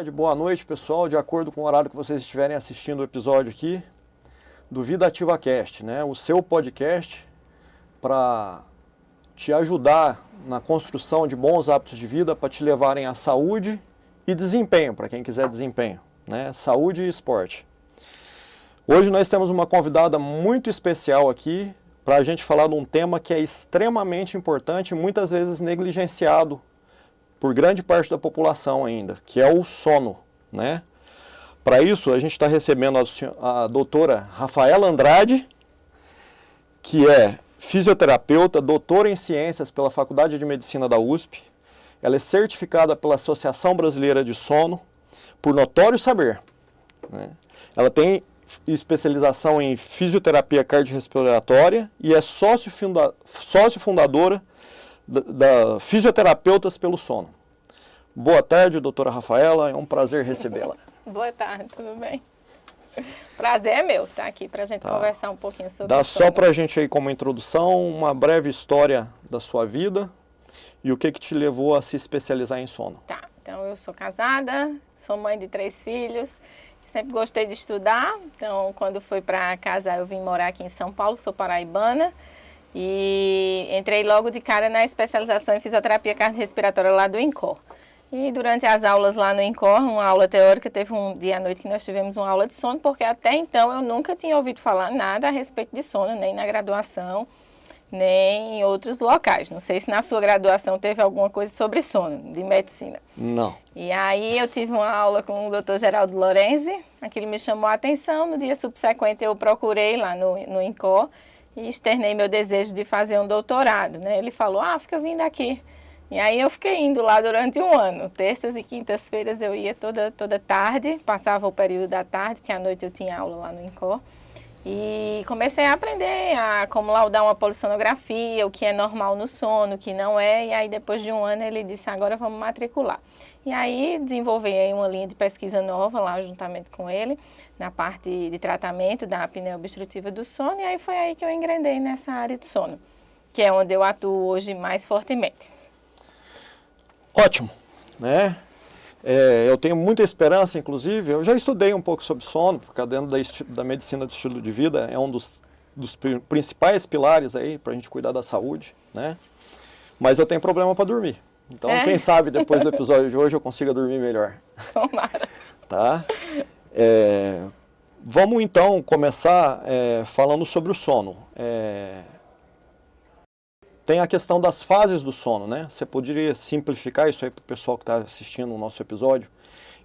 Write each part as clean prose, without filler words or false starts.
Boa noite, pessoal. De acordo com o horário que vocês estiverem assistindo o episódio aqui do Vida Ativa Cast, né? O seu podcast para te ajudar na construção de bons hábitos de vida, para te levarem à saúde e desempenho, para quem quiser desempenho, né? Saúde e esporte. Hoje nós temos uma convidada muito especial aqui para a gente falar de um tema que é extremamente importante e muitas vezes negligenciado por grande parte da população ainda, que é o sono, né? Para isso, a gente está recebendo a doutora Rafaela Andrade, que é fisioterapeuta, doutora em ciências pela Faculdade de Medicina da USP. Ela é certificada pela Associação Brasileira de Sono, por notório saber, né? Ela tem especialização em fisioterapia cardiorrespiratória e é sócio fundadora da Fisioterapeutas pelo Sono. Boa tarde, doutora Rafaela, é um prazer recebê-la. Boa tarde, tudo bem? Prazer é meu estar aqui para a gente conversar um pouquinho sobre Dá o sono. só para a gente aí como introdução uma breve história da sua vida e o que te levou a se especializar em sono. Tá, então eu sou casada, sou mãe de 3 filhos, sempre gostei de estudar, então quando fui para casar eu vim morar aqui em São Paulo, sou paraibana. E entrei logo de cara na especialização em fisioterapia cardiorrespiratória lá do INCOR. E durante as aulas lá no INCOR, uma aula teórica, teve um dia à noite que nós tivemos uma aula de sono, porque até então eu nunca tinha ouvido falar nada a respeito de sono, nem na graduação, nem em outros locais. Não sei se na sua graduação teve alguma coisa sobre sono, de medicina. Não. E aí eu tive uma aula com o Dr. Geraldo Lorenzi, aquilo me chamou a atenção. No dia subsequente eu procurei lá no INCOR, e externei meu desejo de fazer um doutorado, né? Ele falou, fica vindo aqui. E aí eu fiquei indo lá durante um ano. Terças e quintas-feiras eu ia toda tarde, passava o período da tarde, porque à noite eu tinha aula lá no INCOR. E comecei a aprender como laudar uma polissonografia, o que é normal no sono, o que não é. E aí depois de um ano ele disse, agora vamos matricular. E aí desenvolvi aí uma linha de pesquisa nova lá juntamente com ele, na parte de tratamento da apneia obstrutiva do sono, e aí foi aí que eu engrenei nessa área de sono, que é onde eu atuo hoje mais fortemente. Ótimo, né? Eu tenho muita esperança, inclusive, eu já estudei um pouco sobre sono, porque dentro da medicina do estilo de vida é um dos principais pilares aí para a gente cuidar da saúde, né? Mas eu tenho problema para dormir. Então, quem sabe depois do episódio de hoje eu consiga dormir melhor. Tomara. Tá? Vamos então começar falando sobre o sono. Tem a questão das fases do sono, né? Você poderia simplificar isso aí para o pessoal que está assistindo o nosso episódio,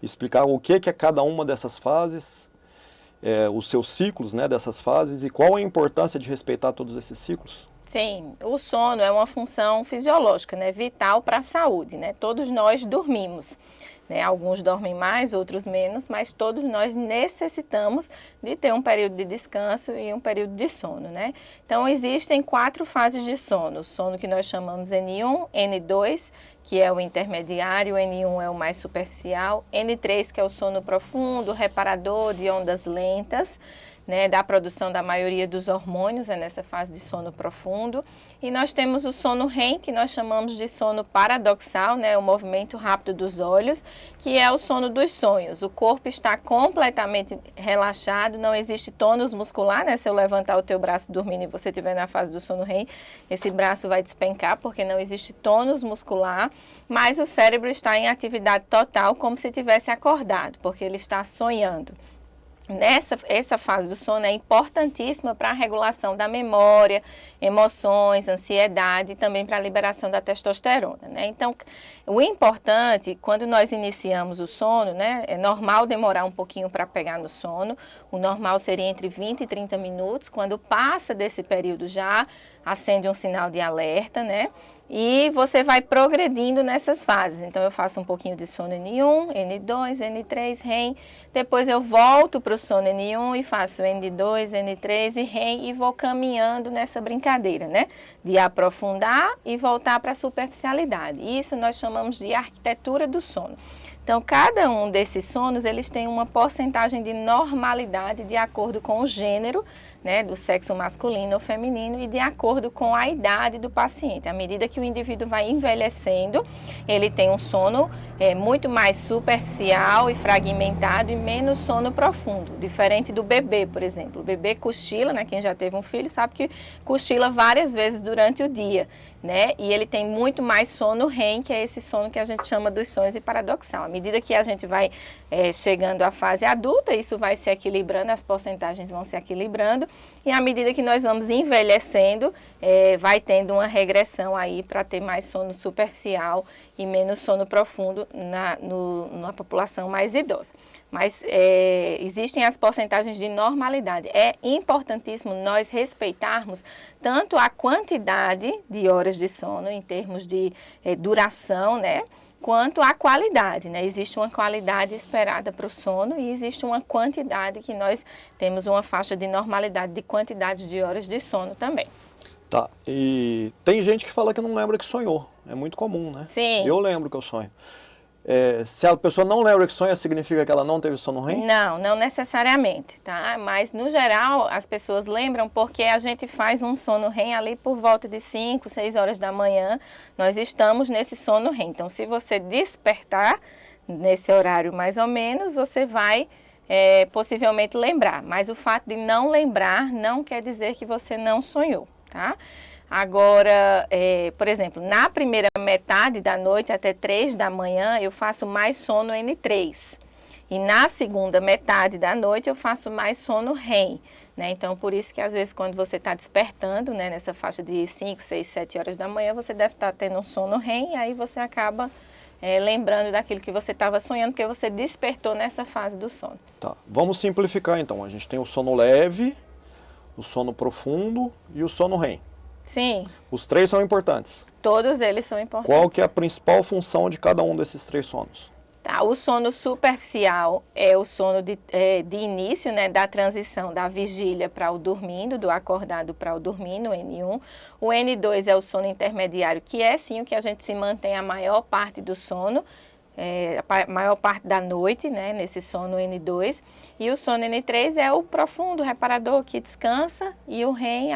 explicar o que é cada uma dessas fases, os seus ciclos, né, dessas fases e qual a importância de respeitar todos esses ciclos? Sim, o sono é uma função fisiológica, né, vital para a saúde, né? Todos nós dormimos, né? Alguns dormem mais, outros menos, mas todos nós necessitamos de ter um período de descanso e um período de sono, né? Então existem 4 fases de sono: o sono que nós chamamos N1, N2, que é o intermediário, N1 é o mais superficial, N3 que é o sono profundo, reparador de ondas lentas, né, da produção da maioria dos hormônios, é nessa fase de sono profundo. E nós temos o sono REM, que nós chamamos de sono paradoxal, né, o movimento rápido dos olhos, que é o sono dos sonhos. O corpo está completamente relaxado, não existe tônus muscular, né? Se eu levantar o teu braço dormindo e você estiver na fase do sono REM, esse braço vai despencar, porque não existe tônus muscular, mas o cérebro está em atividade total, como se tivesse acordado, porque ele está sonhando. Essa fase do sono é importantíssima para a regulação da memória, emoções, ansiedade e também para a liberação da testosterona, né? Então, o importante, quando nós iniciamos o sono, né, é normal demorar um pouquinho para pegar no sono. O normal seria entre 20 e 30 minutos. Quando passa desse período já acende um sinal de alerta, né? E você vai progredindo nessas fases. Então, eu faço um pouquinho de sono N1, N2, N3, REM. Depois eu volto para o sono N1 e faço N2, N3 e REM e vou caminhando nessa brincadeira, né? De aprofundar e voltar para a superficialidade. Isso nós chamamos de arquitetura do sono. Então, cada um desses sonos, eles têm uma porcentagem de normalidade de acordo com o gênero, né, do sexo masculino ou feminino e de acordo com a idade do paciente. À medida que o indivíduo vai envelhecendo, ele tem um sono muito mais superficial e fragmentado e menos sono profundo, diferente do bebê, por exemplo. O bebê cochila, né, quem já teve um filho sabe que cochila várias vezes durante o dia, né, e ele tem muito mais sono REM, que é esse sono que a gente chama dos sonhos e paradoxal. À medida que a gente vai chegando à fase adulta, isso vai se equilibrando, as porcentagens vão se equilibrando, e à medida que nós vamos envelhecendo, vai tendo uma regressão aí para ter mais sono superficial e menos sono profundo na população mais idosa. Mas existem as porcentagens de normalidade. É importantíssimo nós respeitarmos tanto a quantidade de horas de sono, em termos de duração, né? Quanto à qualidade, né? Existe uma qualidade esperada para o sono e existe uma quantidade que nós temos uma faixa de normalidade de quantidade de horas de sono também. Tá, e tem gente que fala que não lembra que sonhou, é muito comum, né? Sim. Eu lembro que eu sonho. Se a pessoa não lembra que sonha, significa que ela não teve sono REM? Não, não necessariamente, tá? Mas, no geral, as pessoas lembram porque a gente faz um sono REM ali por volta de 5, 6 horas da manhã, nós estamos nesse sono REM. Então, se você despertar nesse horário mais ou menos, você vai possivelmente lembrar. Mas o fato de não lembrar não quer dizer que você não sonhou, tá? Agora, por exemplo, na primeira metade da noite até 3 da manhã eu faço mais sono N3. E na segunda metade da noite eu faço mais sono REM, né? Então, por isso que às vezes quando você está despertando, né, nessa faixa de 5, 6, 7 horas da manhã, você deve estar tendo um sono REM e aí você acaba lembrando daquilo que você estava sonhando, porque você despertou nessa fase do sono. Tá, vamos simplificar então. A gente tem o sono leve, o sono profundo e o sono REM. Sim. Os três são importantes. Todos eles são importantes. Qual que é a principal função de cada um desses três sonos? Tá, o sono superficial é o sono de início, né, da transição da vigília para o dormindo, do acordado para o dormindo, o N1. O N2 é o sono intermediário, que é sim o que a gente se mantém a maior parte do sono, a maior parte da noite, né, nesse sono N2. E o sono N3 é o profundo, reparador, que descansa, e o REM,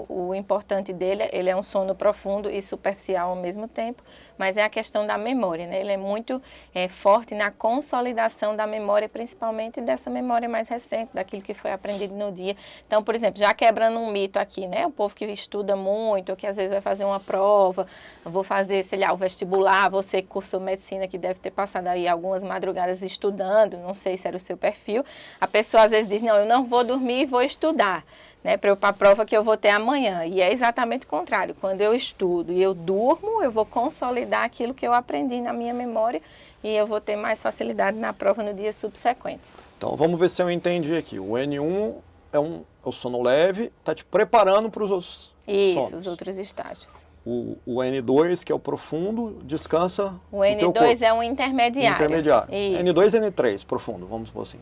o importante dele, ele é um sono profundo e superficial ao mesmo tempo, mas é a questão da memória, né? Ele é muito forte na consolidação da memória, principalmente dessa memória mais recente, daquilo que foi aprendido no dia. Então, por exemplo, já quebrando um mito aqui, né? O povo que estuda muito, ou que às vezes vai fazer uma prova, vou fazer, sei lá, o vestibular, você que cursou medicina, que deve ter passado aí algumas madrugadas estudando, não sei se era o seu perfil, a pessoa às vezes diz, não, eu não vou dormir e vou estudar, né, para a prova que eu vou ter amanhã. E é exatamente o contrário. Quando eu estudo e eu durmo, eu vou consolidar aquilo que eu aprendi na minha memória e eu vou ter mais facilidade na prova no dia subsequente. Então, vamos ver se eu entendi aqui. O N1 é o sono leve, está te preparando para os outros sonos. sonos. Os outros estágios. O N2, que é o profundo, descansa o N2 é um intermediário. Intermediário. Isso. N2 e N3, profundo, vamos supor assim.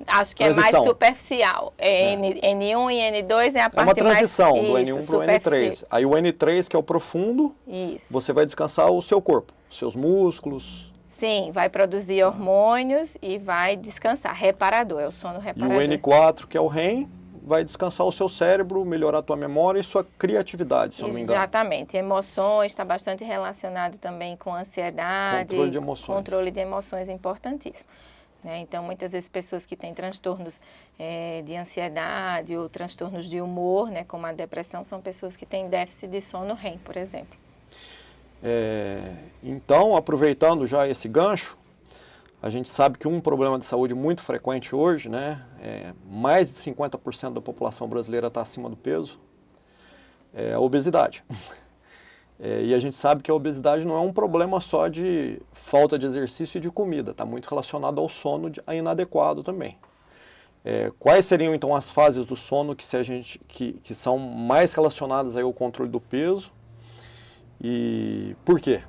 Acho que transição. É mais superficial. N1 e N2 é a parte mais... É uma transição mais, do N1 para o N3. Aí o N3, que é o profundo, isso. Você vai descansar o seu corpo, seus músculos. Sim, vai produzir hormônios e vai descansar. Reparador, é o sono reparador. E o N4, que é o REM, vai descansar o seu cérebro, melhorar a tua memória e sua criatividade, se eu não me engano. Exatamente. Emoções, está bastante relacionado também com ansiedade. Controle de emoções. Controle de emoções é importantíssimo. Né? Então, muitas vezes pessoas que têm transtornos de ansiedade ou transtornos de humor, né, como a depressão, são pessoas que têm déficit de sono REM, por exemplo. Então, aproveitando já esse gancho, a gente sabe que um problema de saúde muito frequente hoje, né, mais de 50% da população brasileira está acima do peso, é a obesidade. E a gente sabe que a obesidade não é um problema só de falta de exercício e de comida, está muito relacionado ao sono inadequado também. Quais seriam então as fases do sono que são mais relacionadas aí ao controle do peso e por quê?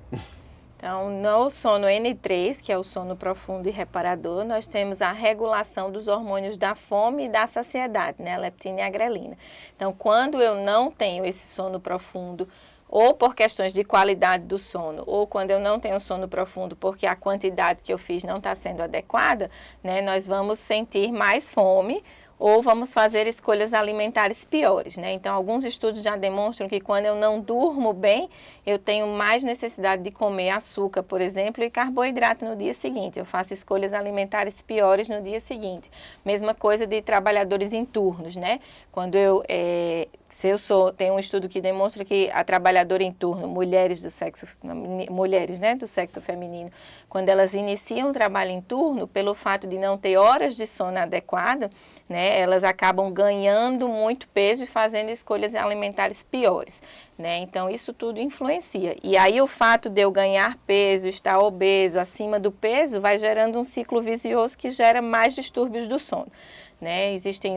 Então, no sono N3, que é o sono profundo e reparador, nós temos a regulação dos hormônios da fome e da saciedade, né, a leptina e a grelina. Então, quando eu não tenho esse sono profundo, ou por questões de qualidade do sono, ou quando eu não tenho sono profundo porque a quantidade que eu fiz não está sendo adequada, né, nós vamos sentir mais fome ou vamos fazer escolhas alimentares piores, né? Então, alguns estudos já demonstram que quando eu não durmo bem, eu tenho mais necessidade de comer açúcar, por exemplo, e carboidrato no dia seguinte. Eu faço escolhas alimentares piores no dia seguinte. Mesma coisa de trabalhadores em turnos, né? Quando tem um estudo que demonstra que a trabalhadora em turno, mulheres, né, do sexo feminino, quando elas iniciam o trabalho em turno, pelo fato de não ter horas de sono adequado, né, elas acabam ganhando muito peso e fazendo escolhas alimentares piores, né? Então, isso tudo influencia. E aí, o fato de eu ganhar peso, estar obeso, acima do peso, vai gerando um ciclo vicioso que gera mais distúrbios do sono, né? Existem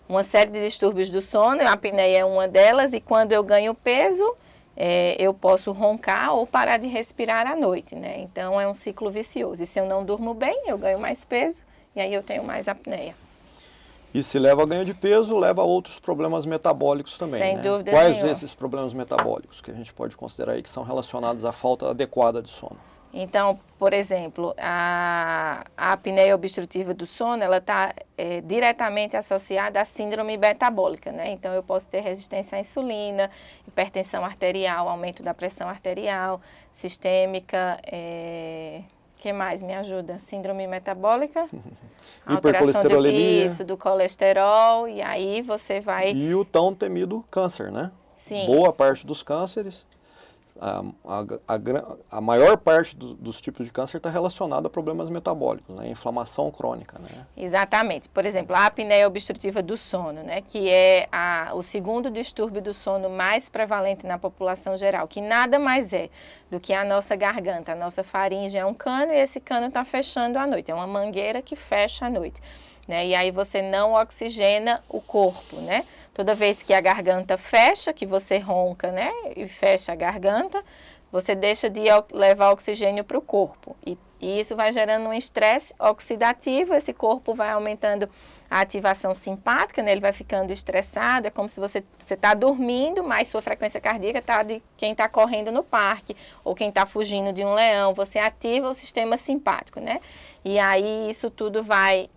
uma série de distúrbios do sono, a apneia é uma delas, e quando eu ganho peso, eu posso roncar ou parar de respirar à noite, né? Então, é um ciclo vicioso. E se eu não durmo bem, eu ganho mais peso, e aí eu tenho mais apneia. E se leva a ganho de peso, leva a outros problemas metabólicos também, Sem né? dúvida Quais nenhuma. esses problemas metabólicos que a gente pode considerar aí que são relacionados à falta adequada de sono? Então, por exemplo, a apneia obstrutiva do sono, ela está diretamente associada à síndrome metabólica, né? Então, eu posso ter resistência à insulina, hipertensão arterial, aumento da pressão arterial, sistêmica, que mais me ajuda? Síndrome metabólica, Hipercolesterolemia. Isso, do colesterol, e aí você vai... E o tão temido câncer, né? Sim. Boa parte dos cânceres, a maior parte dos tipos de câncer está relacionada a problemas metabólicos, né? Inflamação crônica, né? Exatamente. Por exemplo, a apneia obstrutiva do sono, né? Que é o segundo distúrbio do sono mais prevalente na população geral, que nada mais é do que a nossa garganta. A nossa faringe é um cano e esse cano está fechando à noite. É uma mangueira que fecha à noite, né? E aí você não oxigena o corpo, né? Toda vez que a garganta fecha, que você ronca, né, e fecha a garganta, você deixa de levar oxigênio para o corpo. E isso vai gerando um estresse oxidativo, esse corpo vai aumentando a ativação simpática, né, ele vai ficando estressado, é como se você está dormindo, mas sua frequência cardíaca está de quem está correndo no parque, ou quem está fugindo de um leão, você ativa o sistema simpático, né? E aí isso tudo vai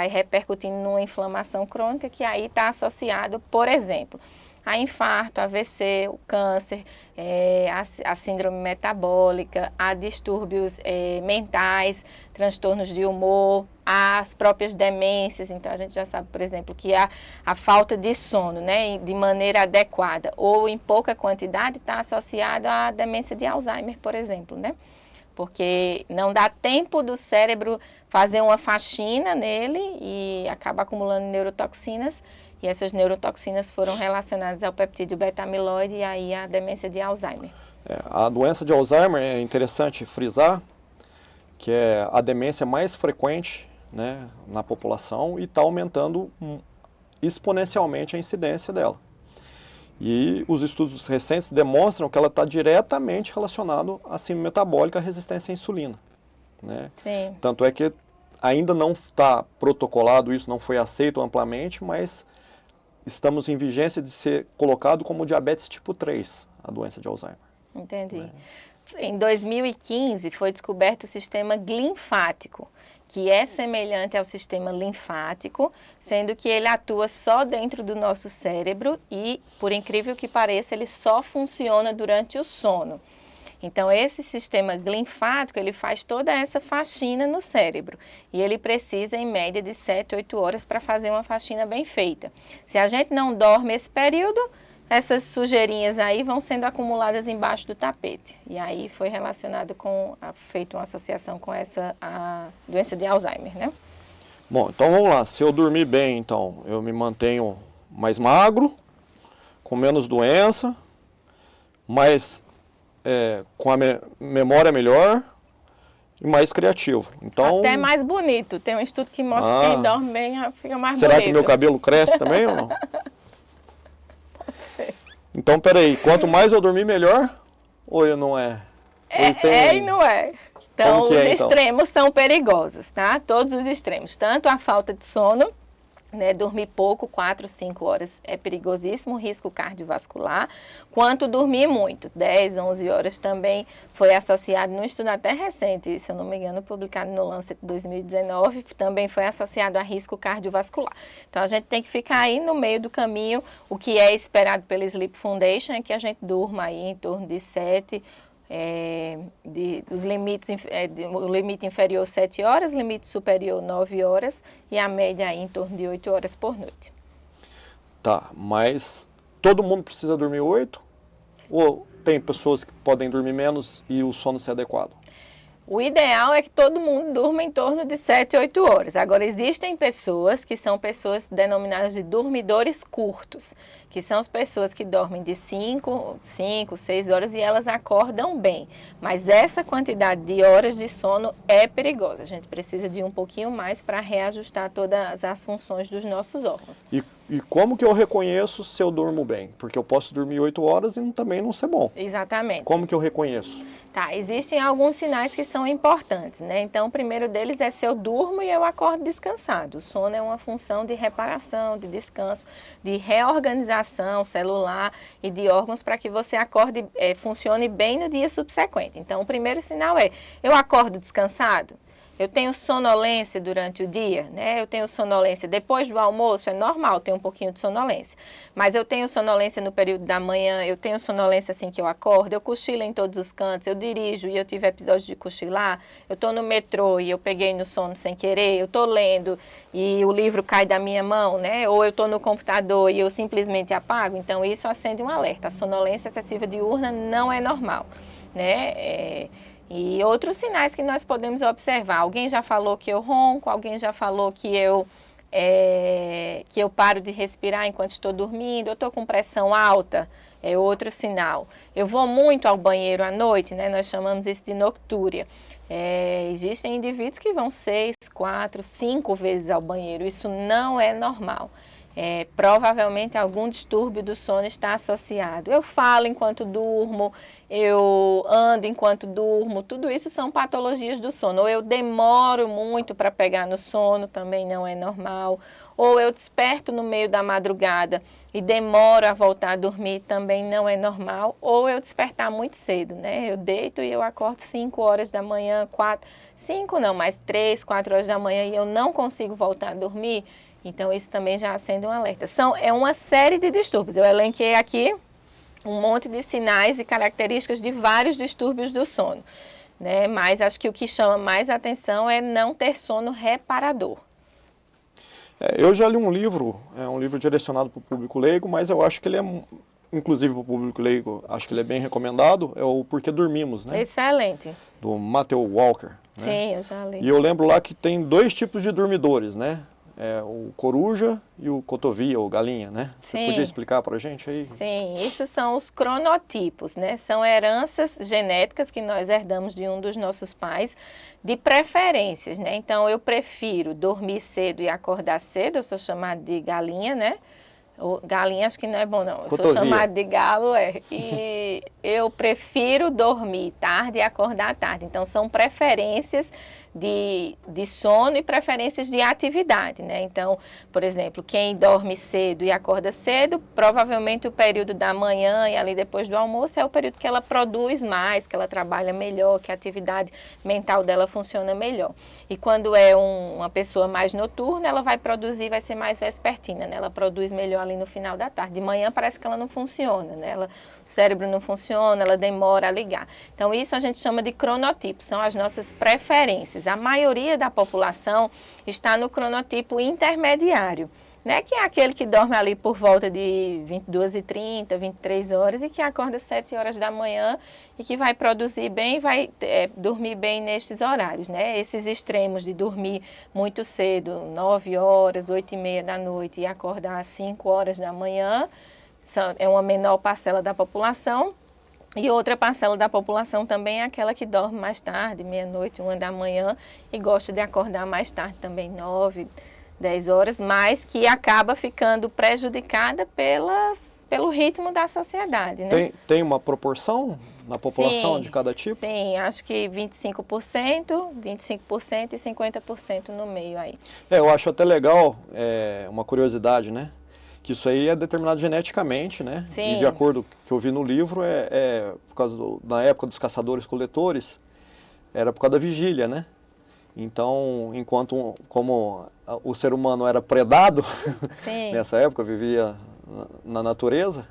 repercutindo numa inflamação crônica que aí está associado, por exemplo, a infarto, AVC, o câncer, a síndrome metabólica, a distúrbios mentais, transtornos de humor, as próprias demências. Então, a gente já sabe, por exemplo, que a falta de sono, né, de maneira adequada ou em pouca quantidade está associada à demência de Alzheimer, por exemplo, né? Porque não dá tempo do cérebro fazer uma faxina nele e acaba acumulando neurotoxinas. E essas neurotoxinas foram relacionadas ao peptídeo beta-amiloide e aí à demência de Alzheimer. A doença de Alzheimer, é interessante frisar, que é a demência mais frequente, né, na população e está aumentando exponencialmente a incidência dela. E os estudos recentes demonstram que ela está diretamente relacionada à síndrome metabólica, à resistência à insulina, né? Sim. Tanto é que ainda não está protocolado, isso não foi aceito amplamente, mas estamos em vigência de ser colocado como diabetes tipo 3, a doença de Alzheimer. Entendi. Né? Em 2015 foi descoberto o sistema linfático, que é semelhante ao sistema linfático, sendo que ele atua só dentro do nosso cérebro e, por incrível que pareça, ele só funciona durante o sono. Então, esse sistema linfático, ele faz toda essa faxina no cérebro e ele precisa, em média, de 7, 8 horas para fazer uma faxina bem feita. Se a gente não dorme esse período, essas sujeirinhas aí vão sendo acumuladas embaixo do tapete. E aí foi relacionado feito uma associação com a doença de Alzheimer, né? Bom, então vamos lá. Se eu dormir bem, então, eu me mantenho mais magro, com menos doença, com a memória melhor e mais criativo. Então, até mais bonito. Tem um estudo que mostra que quem dorme bem fica mais será bonito. que meu cabelo cresce também ou não? Então, peraí, quanto mais eu dormir, melhor? Ou não é? E não é. Então, os então? extremos são perigosos, tá? Todos os extremos. Tanto a falta de sono, né, dormir pouco, 4, 5 horas é perigosíssimo, risco cardiovascular, quanto dormir muito, 10, 11 horas também foi associado num estudo até recente, se eu não me engano, publicado no Lancet 2019, também foi associado a risco cardiovascular. Então a gente tem que ficar aí no meio do caminho. O que é esperado pela Sleep Foundation é que a gente durma aí em torno de 7 dos limites, o limite inferior 7 horas, limite superior 9 horas e a média aí em torno de 8 horas por noite. Tá, mas todo mundo precisa dormir 8? Ou tem pessoas que podem dormir menos e o sono ser adequado? O ideal é que todo mundo durma em torno de 7, 8 horas. Agora, existem pessoas que são pessoas denominadas de dormidores curtos, que são as pessoas que dormem de 5, 6 horas e elas acordam bem. Mas essa quantidade de horas de sono é perigosa. A gente precisa de um pouquinho mais para reajustar todas as funções dos nossos órgãos. E como que eu reconheço se eu durmo bem? Porque eu posso dormir 8 horas e também não ser bom. Exatamente. Como que eu reconheço? Tá, existem alguns sinais que são importantes, né? Então, o primeiro deles é se eu durmo e eu acordo descansado. O sono é uma função de reparação, de descanso, de reorganização celular e de órgãos para que você acorde, funcione bem no dia subsequente. Então, o primeiro sinal é, eu acordo descansado? Eu tenho sonolência durante o dia, né? Eu tenho sonolência depois do almoço, é normal ter um pouquinho de sonolência. Mas eu tenho sonolência no período da manhã, eu tenho sonolência assim que eu acordo, eu cochilo em todos os cantos, eu dirijo e eu tive episódios de cochilar, eu estou no metrô e eu peguei no sono sem querer, eu estou lendo e o livro cai da minha mão, né? Ou eu estou no computador e eu simplesmente apago, então isso acende um alerta. A sonolência excessiva diurna não é normal, né? E outros sinais que nós podemos observar. Alguém já falou que eu ronco, alguém já falou que eu paro de respirar enquanto estou dormindo, eu estou com pressão alta, é outro sinal. Eu vou muito ao banheiro à noite, né? Nós chamamos isso de noctúria. Existem indivíduos que vão 6, 4, 5 vezes ao banheiro, isso não é normal. Provavelmente algum distúrbio do sono está associado. Eu falo enquanto durmo, eu ando enquanto durmo, tudo isso são patologias do sono. Ou eu demoro muito para pegar no sono, também não é normal. Ou eu desperto no meio da madrugada e demoro a voltar a dormir, também não é normal. Ou eu despertar muito cedo, né? Eu deito e eu acordo 5 horas da manhã, 5 não, mas 3, 4 horas da manhã e eu não consigo voltar a dormir. Então, isso também já acende um alerta. É uma série de distúrbios. Eu elenquei aqui um monte de sinais e características de vários distúrbios do sono, né? Mas acho que o que chama mais atenção é não ter sono reparador. Eu já li um livro, é um livro direcionado para o público leigo, mas eu acho que ele é, inclusive para o público leigo, acho que ele é bem recomendado, é o Porquê Dormimos, né? Excelente. Do Matthew Walker. Né? Sim, eu já li. E eu lembro lá que tem 2 tipos de dormidores, né? O coruja e o cotovia, ou galinha, né? Você podia explicar para a gente aí? Sim, isso são os cronotipos, né? São heranças genéticas que nós herdamos de um dos nossos pais, de preferências, né? Então, eu prefiro dormir cedo e acordar cedo, eu sou chamada de galinha, né? Galinha acho que não é bom não, eu sou chamada de galo, e eu prefiro dormir tarde e acordar tarde. Então, são preferências de sono e preferências de atividade, né? Então, por exemplo, quem dorme cedo e acorda cedo, provavelmente o período da manhã e ali depois do almoço é o período que ela produz mais, que ela trabalha melhor, que a atividade mental dela funciona melhor. E quando é uma pessoa mais noturna, ela vai produzir, vai ser mais vespertina, né? Ela produz melhor ali no final da tarde. De manhã parece que ela não funciona, né? O cérebro não funciona, ela demora a ligar. Então, isso a gente chama de cronotipo, são as nossas preferências. A maioria da população está no cronotipo intermediário, né? Que é aquele que dorme ali por volta de 22h30, 23 horas e que acorda 7 horas da manhã e que vai produzir bem, vai dormir bem nestes horários, né? Esses extremos de dormir muito cedo, 9 horas, 8h30 da noite e acordar às 5 horas da manhã, é uma menor parcela da população. E outra parcela da população também é aquela que dorme mais tarde, meia-noite, 1 da manhã, e gosta de acordar mais tarde também, 9, 10 horas, mas que acaba ficando prejudicada pelo ritmo da sociedade, né? Tem uma proporção na população Sim, de cada tipo? Sim, acho que 25% e 50% no meio aí. Eu acho até legal, uma curiosidade, né? Que isso aí é determinado geneticamente, né? Sim. E de acordo com o que eu vi no livro, por causa na época dos caçadores-coletores, era por causa da vigília, né? Então, como o ser humano era predado, nessa época, vivia na natureza,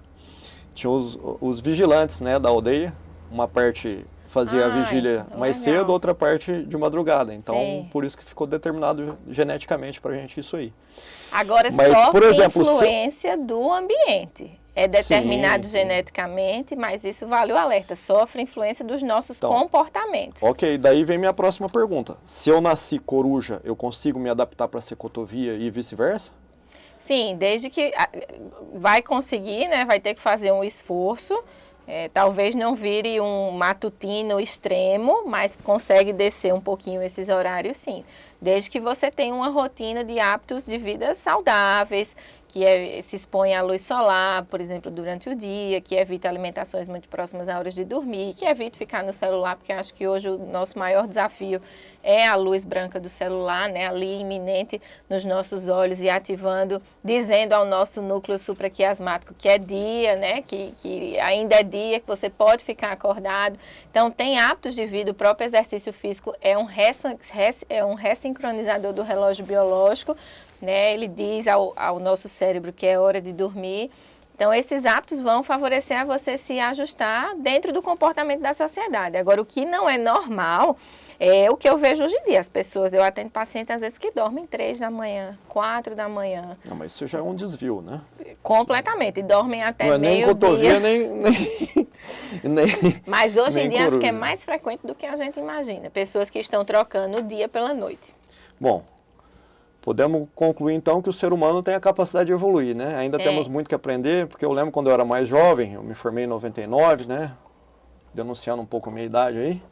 tinha os vigilantes, né, da aldeia. Uma parte fazia a vigília mais cedo, outra parte de madrugada. Então, Sim. por isso que ficou determinado geneticamente pra gente isso aí. Agora, Mas, sofre por exemplo, influência do ambiente. É determinado sim. geneticamente, mas isso vale o alerta. Sofre influência dos nossos comportamentos. Ok, daí vem minha próxima pergunta. Se eu nasci coruja, eu consigo me adaptar para ser cotovia e vice-versa? Sim, desde que vai conseguir, né? Vai ter que fazer um esforço. Talvez não vire um matutino extremo, mas consegue descer um pouquinho esses horários, sim. Desde que você tenha uma rotina de hábitos de vida saudáveis, que se expõe à luz solar, por exemplo, durante o dia, que evita alimentações muito próximas a horas de dormir, que evite ficar no celular, porque acho que hoje o nosso maior desafio é a luz branca do celular, né, ali iminente nos nossos olhos e ativando, dizendo ao nosso núcleo supraquiasmático que é dia, né, que ainda é dia, que você pode ficar acordado. Então, tem hábitos de vida, o próprio exercício físico é um ressincronizador do relógio biológico, né? Ele diz ao nosso cérebro que é hora de dormir. Então, esses hábitos vão favorecer a você se ajustar dentro do comportamento da sociedade. Agora, o que não é normal é o que eu vejo hoje em dia. As pessoas, eu atendo pacientes às vezes que dormem 3 da manhã, 4 da manhã. Não, mas isso já é um desvio, né? Completamente. E dormem até não é nem cotovia, nem Mas hoje em dia coruja. acho que é mais frequente do que a gente imagina. Pessoas que estão trocando o dia pela noite. Bom, podemos concluir então que o ser humano tem a capacidade de evoluir, né? Ainda temos muito que aprender, porque eu lembro quando eu era mais jovem, eu me formei em 99, né? Denunciando um pouco a minha idade aí.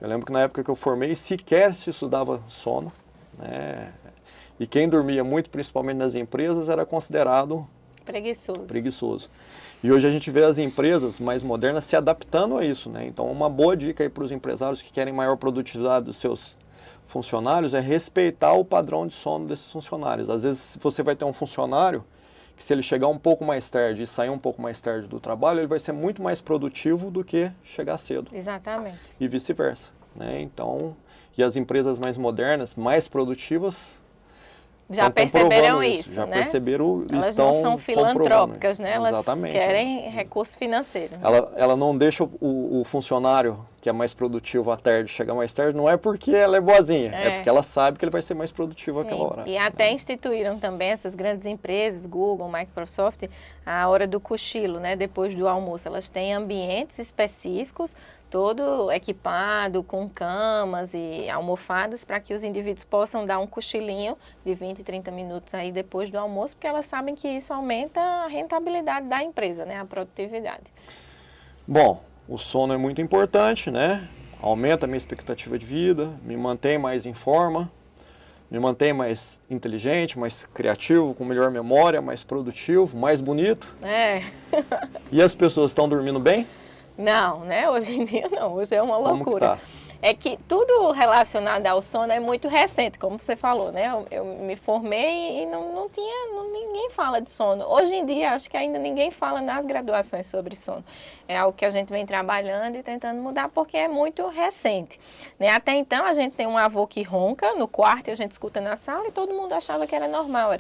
Eu lembro que na época que eu formei, sequer se estudava sono, né? E quem dormia muito, principalmente nas empresas, era considerado preguiçoso. E hoje a gente vê as empresas mais modernas se adaptando a isso, né? Então, uma boa dica aí para os empresários que querem maior produtividade dos seus funcionários é respeitar o padrão de sono desses funcionários. Às vezes você vai ter um funcionário que, se ele chegar um pouco mais tarde e sair um pouco mais tarde do trabalho, ele vai ser muito mais produtivo do que chegar cedo. Exatamente. E vice-versa, né? Então, e as empresas mais modernas, mais produtivas, já perceberam isso, já né? perceberam, elas estão não são filantrópicas, né? Elas Exatamente, querem recurso financeiro. Né? Ela não deixa o funcionário que é mais produtivo à tarde chegar mais tarde, não é porque ela é boazinha, é porque ela sabe que ele vai ser mais produtivo àquela hora. E até instituíram também essas grandes empresas, Google, Microsoft, a hora do cochilo, né? Depois do almoço. Elas têm ambientes específicos, todo equipado com camas e almofadas para que os indivíduos possam dar um cochilinho de 20, 30 minutos aí depois do almoço, porque elas sabem que isso aumenta a rentabilidade da empresa, né, a produtividade. Bom, o sono é muito importante, né? Aumenta a minha expectativa de vida, me mantém mais em forma, me mantém mais inteligente, mais criativo, com melhor memória, mais produtivo, mais bonito. E as pessoas estão dormindo bem? Não, né? Hoje em dia não, hoje é uma loucura. Como que tá? É que tudo relacionado ao sono é muito recente, como você falou, né? Eu me formei e ninguém fala de sono. Hoje em dia, acho que ainda ninguém fala nas graduações sobre sono. É algo que a gente vem trabalhando e tentando mudar porque é muito recente. Né? Até então, a gente tem um avô que ronca no quarto e a gente escuta na sala e todo mundo achava que era normal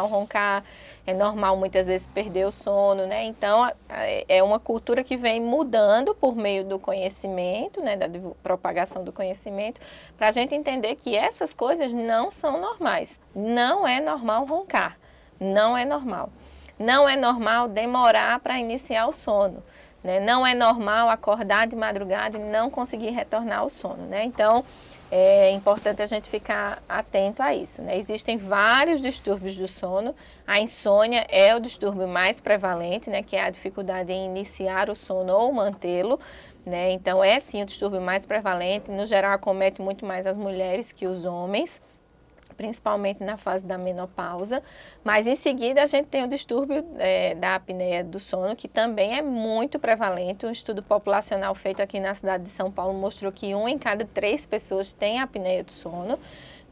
roncar, é normal muitas vezes perder o sono, né? Então, é uma cultura que vem mudando por meio do conhecimento, né? Da propagação do conhecimento, para a gente entender que essas coisas não são normais. Não é normal roncar, não é normal. Não é normal demorar para iniciar o sono, né? Não é normal acordar de madrugada e não conseguir retornar ao sono, né? Então, é importante a gente ficar atento a isso, né? Existem vários distúrbios do sono. A insônia é o distúrbio mais prevalente, né? Que é a dificuldade em iniciar o sono ou mantê-lo, né? Então, é sim o distúrbio mais prevalente. No geral, acomete muito mais as mulheres que os homens. principalmente na fase da menopausa, mas em seguida a gente tem o distúrbio da apneia do sono, que também é muito prevalente. Um estudo populacional feito aqui na cidade de São Paulo mostrou que 1 em cada 3 pessoas tem apneia do sono,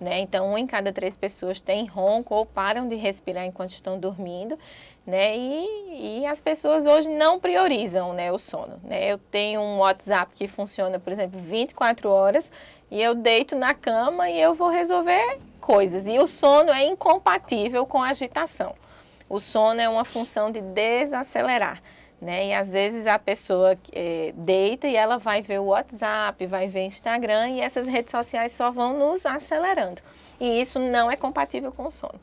né? Então 1 em cada 3 pessoas tem ronco ou param de respirar enquanto estão dormindo, né? E as pessoas hoje não priorizam, né, o sono, né? Eu tenho um WhatsApp que funciona, por exemplo, 24 horas e eu deito na cama e eu vou resolver coisas. E o sono é incompatível com a agitação. O sono é uma função de desacelerar, né? E às vezes a pessoa deita e ela vai ver o WhatsApp, vai ver Instagram e essas redes sociais só vão nos acelerando. E isso não é compatível com o sono,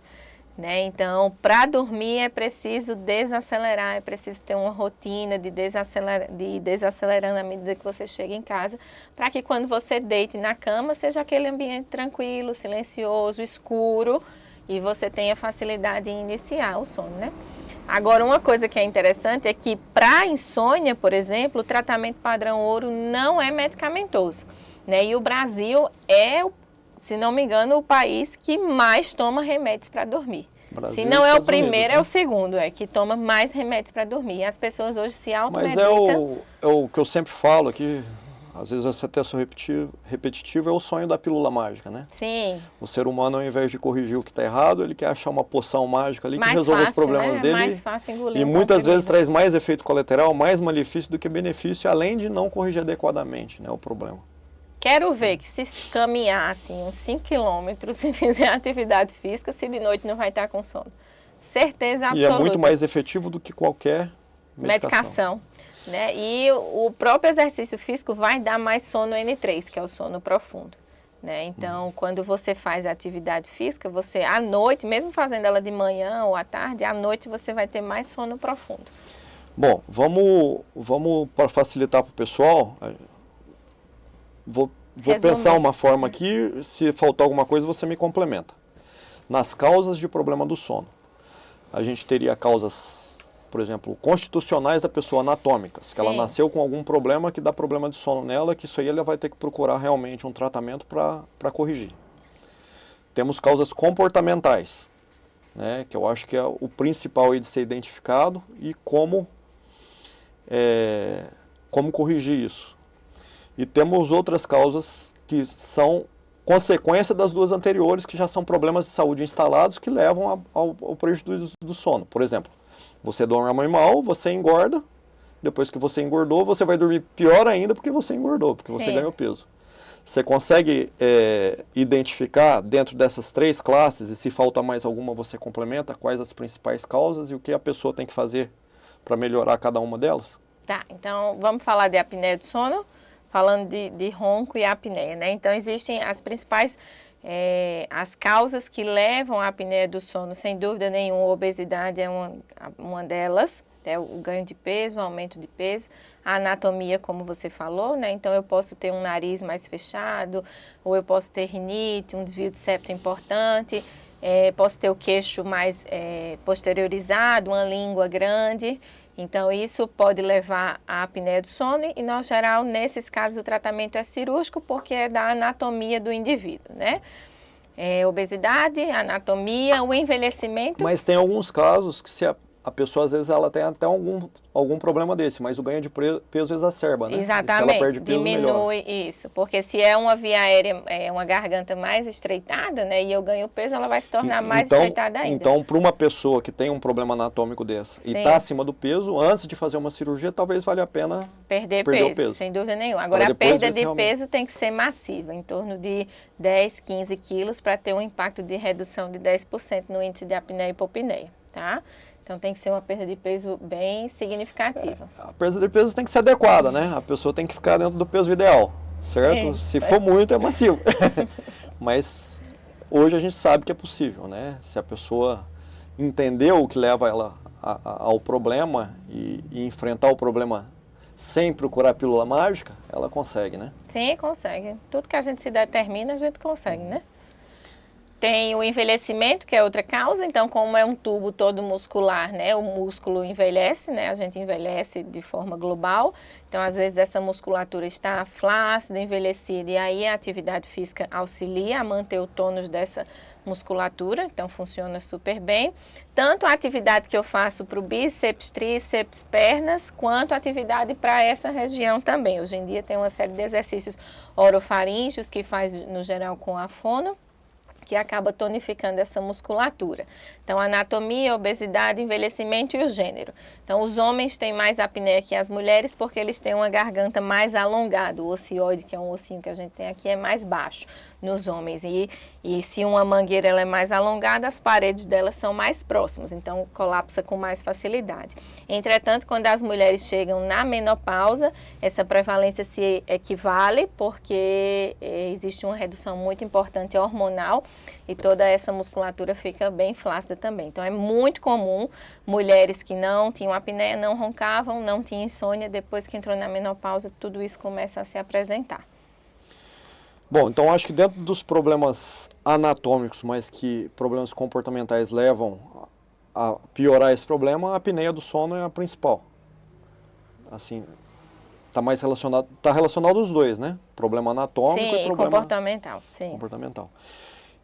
né? Então, para dormir é preciso desacelerar, é preciso ter uma rotina de desacelerando à medida que você chega em casa, para que quando você deite na cama seja aquele ambiente tranquilo, silencioso, escuro e você tenha facilidade em iniciar o sono, né? Agora, uma coisa que é interessante é que para insônia, por exemplo, o tratamento padrão ouro não é medicamentoso, né? E o Brasil é, se não me engano, o país que mais toma remédios para dormir. Brasil se não é o Estados primeiro, Unidos, né? é o segundo, que toma mais remédios para dormir. E as pessoas hoje se Mas automedicam. é o que eu sempre falo aqui, às vezes essa até sou repetitivo, é o sonho da pílula mágica, né? Sim. O ser humano, ao invés de corrigir o que está errado, ele quer achar uma poção mágica ali que Mais resolve os fácil, problemas né? dele. Mais fácil engolir E um muitas vezes comprimido. traz mais efeito colateral, mais malefício do que benefício, além de não corrigir adequadamente, né, o problema. Quero ver que se caminhar assim, uns 5 quilômetros e fizer atividade física, se de noite não vai estar com sono. Certeza E absoluta. é muito mais efetivo do que qualquer medicação. Né? E o próprio exercício físico vai dar mais sono N3, que é o sono profundo. Né? Então, quando você faz a atividade física, você à noite, mesmo fazendo ela de manhã ou à tarde, à noite você vai ter mais sono profundo. Bom, vamos para facilitar para o pessoal, vou pensar uma forma aqui, se faltar alguma coisa você me complementa. Nas causas de problema do sono, a gente teria causas, por exemplo, constitucionais da pessoa, anatômicas, que ela nasceu com algum problema que dá problema de sono nela, que isso aí ela vai ter que procurar realmente um tratamento para corrigir. Temos causas comportamentais, né, que eu acho que é o principal aí de ser identificado e como corrigir isso. E temos outras causas que são consequência das duas anteriores, que já são problemas de saúde instalados que levam ao prejuízo do sono. Por exemplo, você dorme mal, você engorda, depois que você engordou, você vai dormir pior ainda porque você engordou, porque você ganhou peso. Você consegue identificar dentro dessas 3 classes, e se falta mais alguma você complementa, quais as principais causas e o que a pessoa tem que fazer para melhorar cada uma delas? Tá, então vamos falar de apneia do sono, falando de ronco e apneia, né? Então existem as principais, as causas que levam à apneia do sono, sem dúvida nenhuma, a obesidade é uma delas, o ganho de peso, o aumento de peso, a anatomia, como você falou, né? Então eu posso ter um nariz mais fechado, ou eu posso ter rinite, um desvio de septo importante, posso ter o queixo mais posteriorizado, uma língua grande. Então, isso pode levar à apneia do sono e, no geral, nesses casos, o tratamento é cirúrgico porque é da anatomia do indivíduo, né? Obesidade, anatomia, o envelhecimento. Mas tem alguns casos que se a pessoa, às vezes, ela tem até algum problema desse, mas o ganho de peso exacerba, né? Exatamente, e se ela perde peso, diminui melhora. isso, porque se é uma via aérea, uma garganta mais estreitada, né, e eu ganho peso, ela vai se tornar mais estreitada ainda. Então, para uma pessoa que tem um problema anatômico desse e está acima do peso, antes de fazer uma cirurgia, talvez valha a pena perder o peso, sem dúvida nenhuma. Agora, a perda de peso tem que ser massiva, em torno de 10, 15 quilos, para ter um impacto de redução de 10% no índice de apneia e hipopneia, tá? Então tem que ser uma perda de peso bem significativa. A perda de peso tem que ser adequada, né? A pessoa tem que ficar dentro do peso ideal, certo? Se for muito, é massivo. Mas hoje a gente sabe que é possível, né? Se a pessoa entendeu o que leva ela ao problema e enfrentar o problema sem procurar a pílula mágica, ela consegue, né? Sim, consegue. Tudo que a gente se determina, a gente consegue, né? Tem o envelhecimento, que é outra causa. Então, como é um tubo todo muscular, né? O músculo envelhece, né? A gente envelhece de forma global. Então, às vezes, essa musculatura está flácida, envelhecida. E aí, a atividade física auxilia a manter o tônus dessa musculatura. Então, funciona super bem. Tanto a atividade que eu faço para o bíceps, tríceps, pernas, quanto a atividade para essa região também. Hoje em dia, tem uma série de exercícios orofaríngeos que faz, no geral, com a fono, que acaba tonificando essa musculatura. Então, anatomia, obesidade, envelhecimento e o gênero. Então, os homens têm mais apneia que as mulheres porque eles têm uma garganta mais alongada. O ocioide, que é um ossinho que a gente tem aqui, é mais baixo nos homens. E se uma mangueira ela é mais alongada, as paredes dela são mais próximas. Então, colapsa com mais facilidade. Entretanto, quando as mulheres chegam na menopausa, essa prevalência se equivale porque existe uma redução muito importante hormonal e toda essa musculatura fica bem flácida também. Então, é muito comum mulheres que não tinham apneia, não roncavam, não tinham insônia, depois que entrou na menopausa, tudo isso começa a se apresentar. Bom, então acho que dentro dos problemas anatômicos, mas que problemas comportamentais levam a piorar esse problema, a apneia do sono é a principal. Assim, está relacionado os dois, né? Problema anatômico e problema comportamental. Sim, comportamental.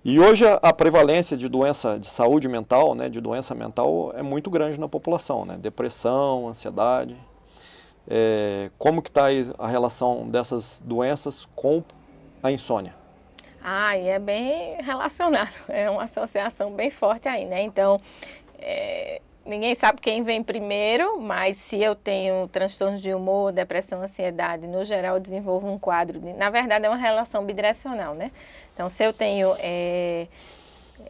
E hoje a prevalência de doença de saúde mental, né, de doença mental é muito grande na população, né? Depressão, ansiedade. Como que está a relação dessas doenças com a insônia? E é bem relacionado, é uma associação bem forte aí, né? Então, ninguém sabe quem vem primeiro, mas se eu tenho transtornos de humor, depressão, ansiedade, no geral eu desenvolvo um quadro, na verdade é uma relação bidirecional, né? Então, se eu tenho,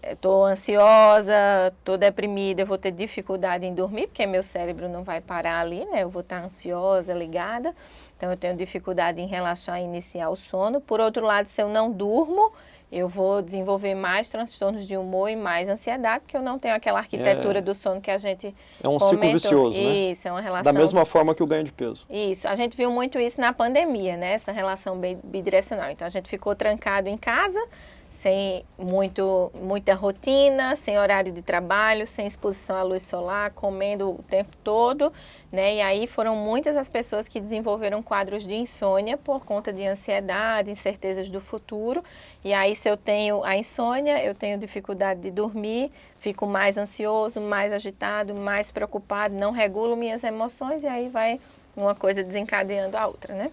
estou ansiosa, estou deprimida, eu vou ter dificuldade em dormir, porque meu cérebro não vai parar ali, né? Eu vou estar ansiosa, ligada. Então, eu tenho dificuldade em relaxar e iniciar o sono. Por outro lado, se eu não durmo, eu vou desenvolver mais transtornos de humor e mais ansiedade, porque eu não tenho aquela arquitetura do sono que a gente É um comentou. ciclo vicioso, né? Isso, é uma relação... Da mesma forma que o ganho de peso. Isso, a gente viu muito isso na pandemia, né? Essa relação bidirecional. Então, a gente ficou trancado em casa, sem muita rotina, sem horário de trabalho, sem exposição à luz solar, comendo o tempo todo, né? E aí foram muitas as pessoas que desenvolveram quadros de insônia por conta de ansiedade, incertezas do futuro. E aí, se eu tenho a insônia, eu tenho dificuldade de dormir, fico mais ansioso, mais agitado, mais preocupado, não regulo minhas emoções e aí vai uma coisa desencadeando a outra, né?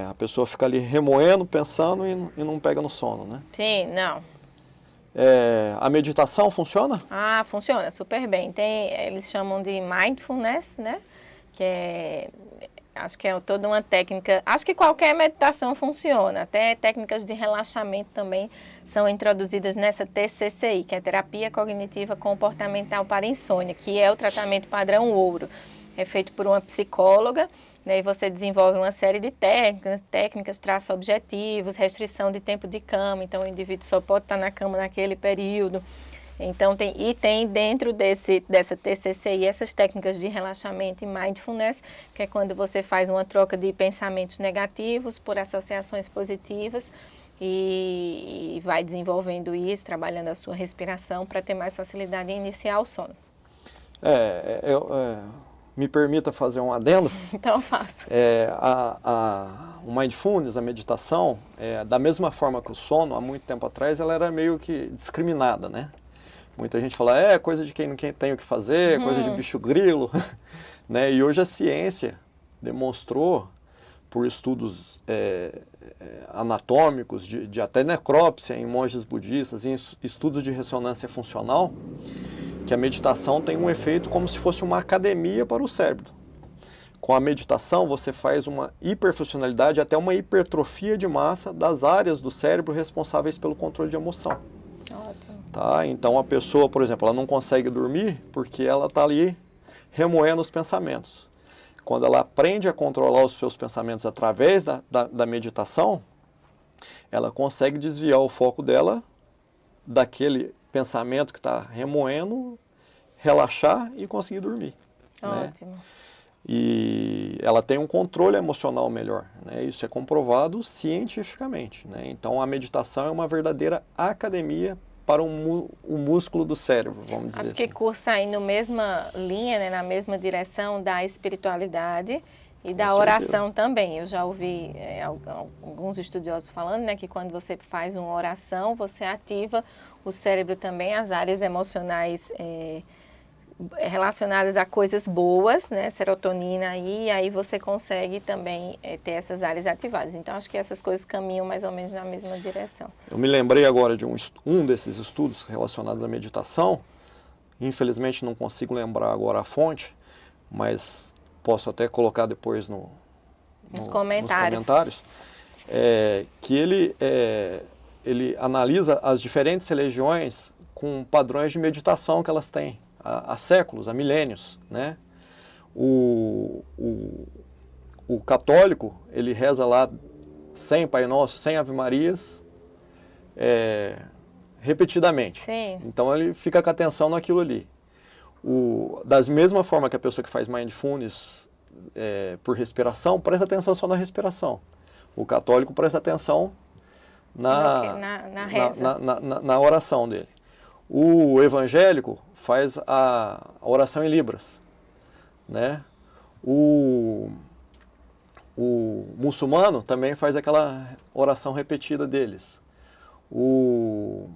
A pessoa fica ali remoendo, pensando e não pega no sono, né? Sim, não. A meditação funciona? Funciona super bem. Eles chamam de mindfulness, né? Acho que é toda uma técnica. Acho que qualquer meditação funciona. Até técnicas de relaxamento também são introduzidas nessa TCCI, que é Terapia Cognitiva Comportamental para Insônia, que é o tratamento padrão ouro. É feito por uma psicóloga. E você desenvolve uma série de técnicas, traça objetivos, restrição de tempo de cama, então o indivíduo só pode estar na cama naquele período. Então, tem dentro dessa TCCI essas técnicas de relaxamento e mindfulness, que é quando você faz uma troca de pensamentos negativos por associações positivas e vai desenvolvendo isso, trabalhando a sua respiração para ter mais facilidade em iniciar o sono. Me permita fazer um adendo. Então, faça. O mindfulness, a meditação, da mesma forma que o sono, há muito tempo atrás, ela era meio que discriminada, né? Muita gente fala, coisa de quem não tem o que fazer, coisa de bicho grilo, né? E hoje a ciência demonstrou, por estudos anatômicos, de até necrópsia em monges budistas, em estudos de ressonância funcional, que a meditação tem um efeito como se fosse uma academia para o cérebro. Com a meditação, você faz uma hiperfuncionalidade, até uma hipertrofia de massa das áreas do cérebro responsáveis pelo controle de emoção. Ótimo. Tá? Então, a pessoa, por exemplo, ela não consegue dormir porque ela está ali remoendo os pensamentos. Quando ela aprende a controlar os seus pensamentos através da meditação, ela consegue desviar o foco dela daquele pensamento que está remoendo, relaxar e conseguir dormir. Ótimo. Né? e ela tem um controle emocional melhor, né? Isso é comprovado cientificamente, né? Então a meditação é uma verdadeira academia para o músculo do cérebro, vamos dizer Acho assim. que cursa aí na mesma linha, né, na mesma direção da espiritualidade e da oração também. Eu já ouvi alguns estudiosos falando, né, que quando você faz uma oração, você ativa o cérebro também, as áreas emocionais relacionadas a coisas boas, né, serotonina, e aí você consegue também ter essas áreas ativadas. Então, acho que essas coisas caminham mais ou menos na mesma direção. Eu me lembrei agora de um desses estudos relacionados à meditação. Infelizmente não consigo lembrar agora a fonte, mas posso até colocar depois nos comentários. Que ele analisa as diferentes religiões com padrões de meditação que elas têm há séculos, há milênios, né? O católico, ele reza lá 100 Pai Nosso, 100 Ave Marias, repetidamente. Sim. Então ele fica com a atenção naquilo ali. Da mesma forma que a pessoa que faz mindfulness por respiração, presta atenção só na respiração. O católico presta atenção na reza. Na oração dele. O evangélico faz a oração em Libras, né? O muçulmano também faz aquela oração repetida deles. O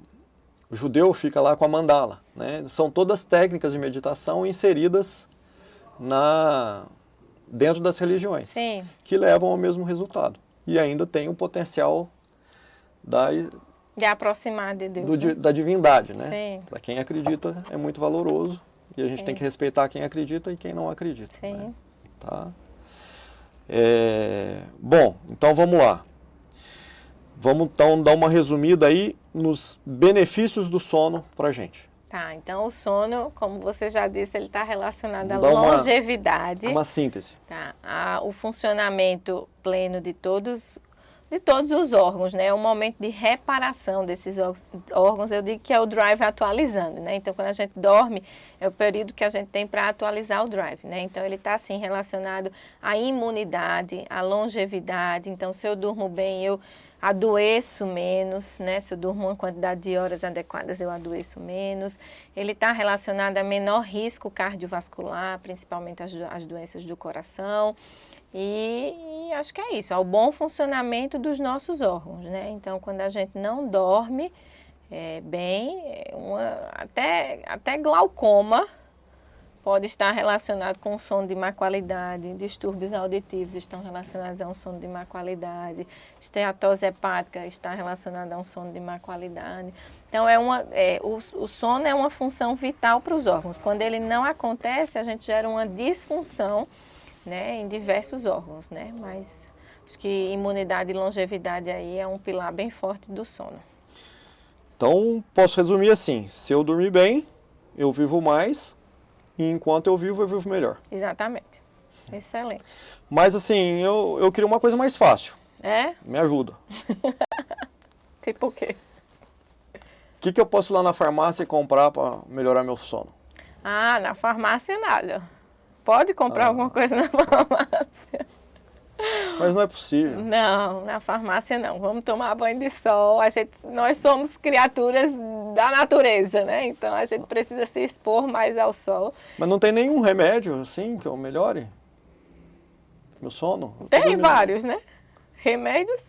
judeu fica lá com a mandala, né? São todas técnicas de meditação inseridas dentro das religiões. Sim. Que levam ao mesmo resultado. E ainda tem o potencial de aproximar de Deus. Da divindade, né? Sim. Para quem acredita é muito valoroso e a gente tem que respeitar quem acredita e quem não acredita. Sim. Né? Tá? Bom, então vamos lá. Vamos então dar uma resumida aí nos benefícios do sono para a gente. Tá, então o sono, como você já disse, ele está relacionado à longevidade. Uma síntese. Tá, o funcionamento pleno de todos os órgãos, né? É um momento de reparação desses órgãos, eu digo que é o drive atualizando, né? Então, quando a gente dorme, é o período que a gente tem para atualizar o drive, né? Então, ele está, assim, relacionado à imunidade, à longevidade. Então, se eu durmo bem, eu adoeço menos, né? Se eu durmo uma quantidade de horas adequadas, eu adoeço menos. Ele está relacionado a menor risco cardiovascular, principalmente as doenças do coração. E acho que é isso, ao bom funcionamento dos nossos órgãos, né? Então, quando a gente não dorme bem, até glaucoma pode estar relacionado com sono de má qualidade, distúrbios auditivos estão relacionados a um sono de má qualidade, esteatose hepática está relacionada a um sono de má qualidade. Então, o sono é uma função vital para os órgãos. Quando ele não acontece, a gente gera uma disfunção, né, em diversos órgãos, né? Mas acho que imunidade e longevidade aí é um pilar bem forte do sono. Então, posso resumir assim, se eu dormir bem, eu vivo mais, e enquanto eu vivo melhor. Exatamente. Excelente. Mas assim, eu queria uma coisa mais fácil. Me ajuda. Tipo o quê? O que eu posso ir lá na farmácia e comprar para melhorar meu sono? Na farmácia nada. Pode comprar alguma coisa na farmácia. Mas não é possível. Não, na farmácia não. Vamos tomar banho de sol. Nós somos criaturas da natureza, né? Então a gente precisa se expor mais ao sol. Mas não tem nenhum remédio assim que eu melhore meu sono? Tem vários, né? Remédios?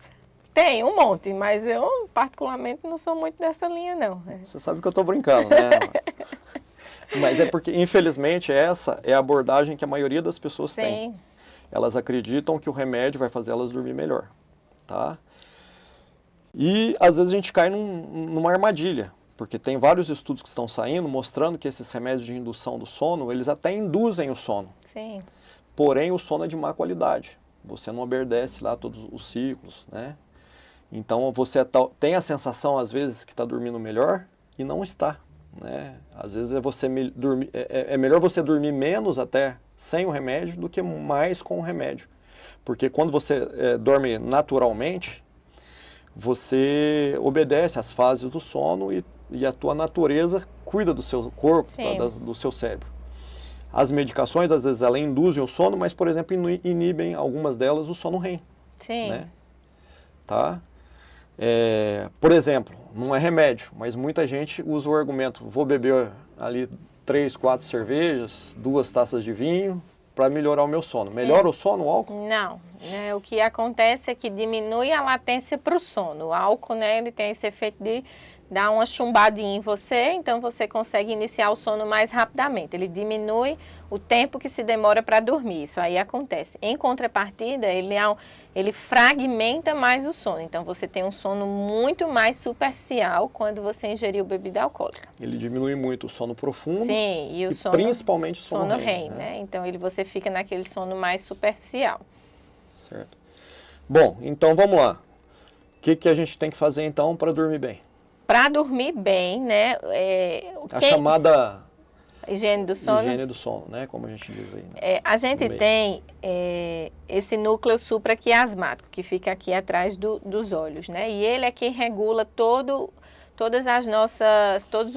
Tem um monte, mas eu particularmente não sou muito dessa linha, não. Você sabe que eu estou brincando, né? Mas é porque, infelizmente, essa é a abordagem que a maioria das pessoas tem. Elas acreditam que o remédio vai fazer elas dormir melhor, tá? E, às vezes, a gente cai numa armadilha, porque tem vários estudos que estão saindo mostrando que esses remédios de indução do sono, eles até induzem o sono. Sim. Porém, o sono é de má qualidade. Você não obedece lá todos os ciclos, né? Então, você tem a sensação, às vezes, que está dormindo melhor e não está. Né? Às vezes é melhor você dormir menos até sem o remédio do que mais com o remédio. Porque quando você dorme naturalmente, você obedece às fases do sono e a tua natureza cuida do seu corpo, do seu cérebro. As medicações, às vezes, elas induzem o sono, mas, por exemplo, inibem algumas delas o sono REM. Sim. Né? Tá? Por exemplo, não é remédio, mas muita gente usa o argumento, vou beber ali 3, 4 cervejas, 2 taças de vinho, para melhorar o meu sono. Melhora o sono o álcool? Não, né, o que acontece é que diminui a latência para o sono. O álcool, né, ele tem esse efeito de dar uma chumbadinha em você, então você consegue iniciar o sono mais rapidamente. Ele diminui o tempo que se demora para dormir, isso aí acontece. Em contrapartida, ele fragmenta mais o sono, então você tem um sono muito mais superficial quando você ingeriu bebida alcoólica. Ele diminui muito o sono profundo. Sim, e o sono, principalmente o sono REM, né? Então você fica naquele sono mais superficial. Certo. Bom, então vamos lá. O que a gente tem que fazer então para dormir bem? Para dormir bem, né? A chamada higiene do sono. Higiene do sono, né? Como a gente diz aí. Né? A gente tem esse núcleo supraquiasmático que fica aqui atrás dos olhos, né? E ele é quem regula todos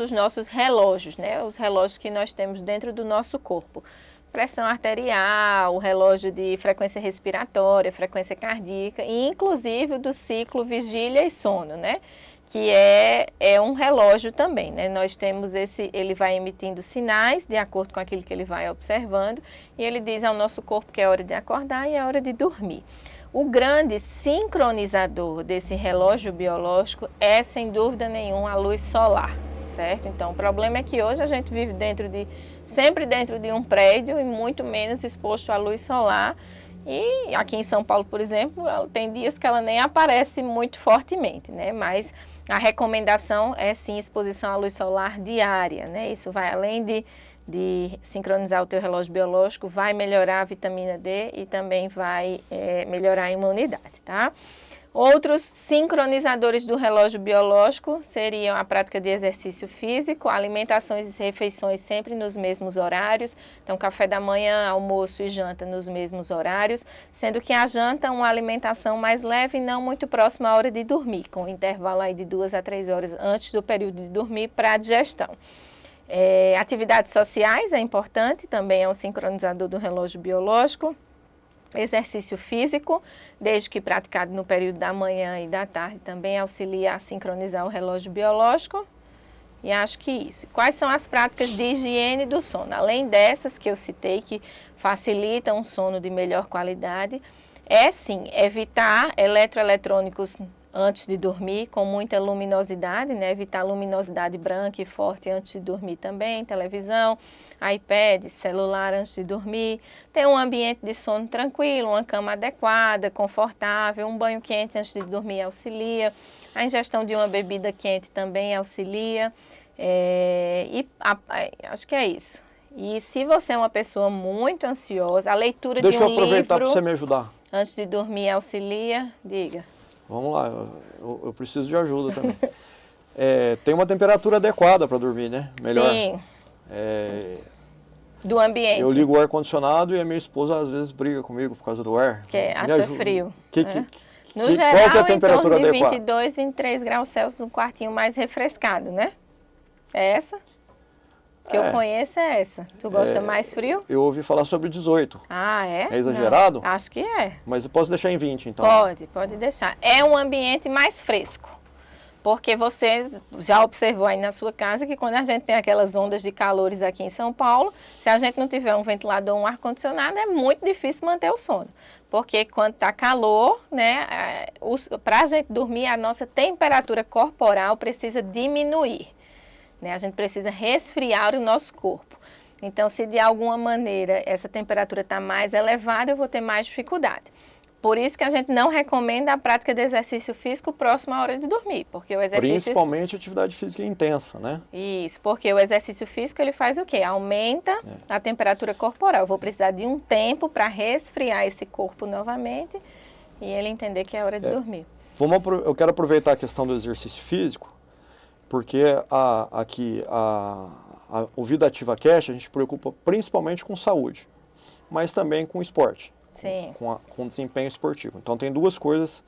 os nossos relógios, né? Os relógios que nós temos dentro do nosso corpo. Pressão arterial, o relógio de frequência respiratória, frequência cardíaca e inclusive o do ciclo vigília e sono, né? Que é um relógio também, né? Nós temos ele vai emitindo sinais de acordo com aquilo que ele vai observando e ele diz ao nosso corpo que é hora de acordar e é hora de dormir. O grande sincronizador desse relógio biológico é, sem dúvida nenhuma, a luz solar, certo? Então, o problema é que hoje a gente vive sempre dentro de um prédio e muito menos exposto à luz solar. E aqui em São Paulo, por exemplo, tem dias que ela nem aparece muito fortemente, né? Mas a recomendação é sim exposição à luz solar diária, né? Isso vai além de sincronizar o teu relógio biológico, vai melhorar a vitamina D e também vai melhorar a imunidade, tá? Outros sincronizadores do relógio biológico seriam a prática de exercício físico, alimentações e refeições sempre nos mesmos horários, então café da manhã, almoço e janta nos mesmos horários, sendo que a janta é uma alimentação mais leve e não muito próxima à hora de dormir, com um intervalo aí de 2 a 3 horas antes do período de dormir para a digestão. Atividades sociais é importante, também é um sincronizador do relógio biológico. Exercício físico, desde que praticado no período da manhã e da tarde, também auxilia a sincronizar o relógio biológico. E acho que isso. Quais são as práticas de higiene do sono? Além dessas que eu citei, que facilitam um sono de melhor qualidade, sim, evitar eletroeletrônicos antes de dormir, com muita luminosidade, né? Evitar luminosidade branca e forte antes de dormir também, televisão, iPad, celular antes de dormir, ter um ambiente de sono tranquilo, uma cama adequada, confortável, um banho quente antes de dormir auxilia, a ingestão de uma bebida quente também auxilia, acho que é isso. E se você é uma pessoa muito ansiosa, a leitura de um livro... Deixa eu aproveitar para você me ajudar. Antes de dormir auxilia, diga. Vamos lá, eu preciso de ajuda também. Tem uma temperatura adequada para dormir, né? Melhor. Sim. Do ambiente. Eu ligo o ar-condicionado e a minha esposa às vezes briga comigo por causa do ar. Que acha frio. No geral, qual que é a temperatura em torno de adequada? 22, 23 graus Celsius, um quartinho mais refrescado, né? É essa? Que eu conheço é essa. Tu gosta mais frio? Eu ouvi falar sobre 18. Ah, é? É exagerado? Não, acho que é. Mas eu posso deixar em 20, então? Pode deixar. É um ambiente mais fresco. Porque você já observou aí na sua casa que quando a gente tem aquelas ondas de calores aqui em São Paulo, se a gente não tiver um ventilador ou um ar-condicionado, é muito difícil manter o sono. Porque quando está calor, né, para a gente dormir, a nossa temperatura corporal precisa diminuir. Né? A gente precisa resfriar o nosso corpo. Então, se de alguma maneira essa temperatura está mais elevada, eu vou ter mais dificuldade. Por isso que a gente não recomenda a prática de exercício físico próximo à hora de dormir, porque o exercício... Principalmente atividade física intensa, né? Isso, porque o exercício físico ele faz o quê? Aumenta a temperatura corporal. Eu vou precisar de um tempo para resfriar esse corpo novamente e ele entender que é hora de dormir. Eu quero aproveitar a questão do exercício físico, porque o Vida Ativa Cast a gente preocupa principalmente com saúde, mas também com esporte. Sim. Com desempenho esportivo. Então tem duas coisas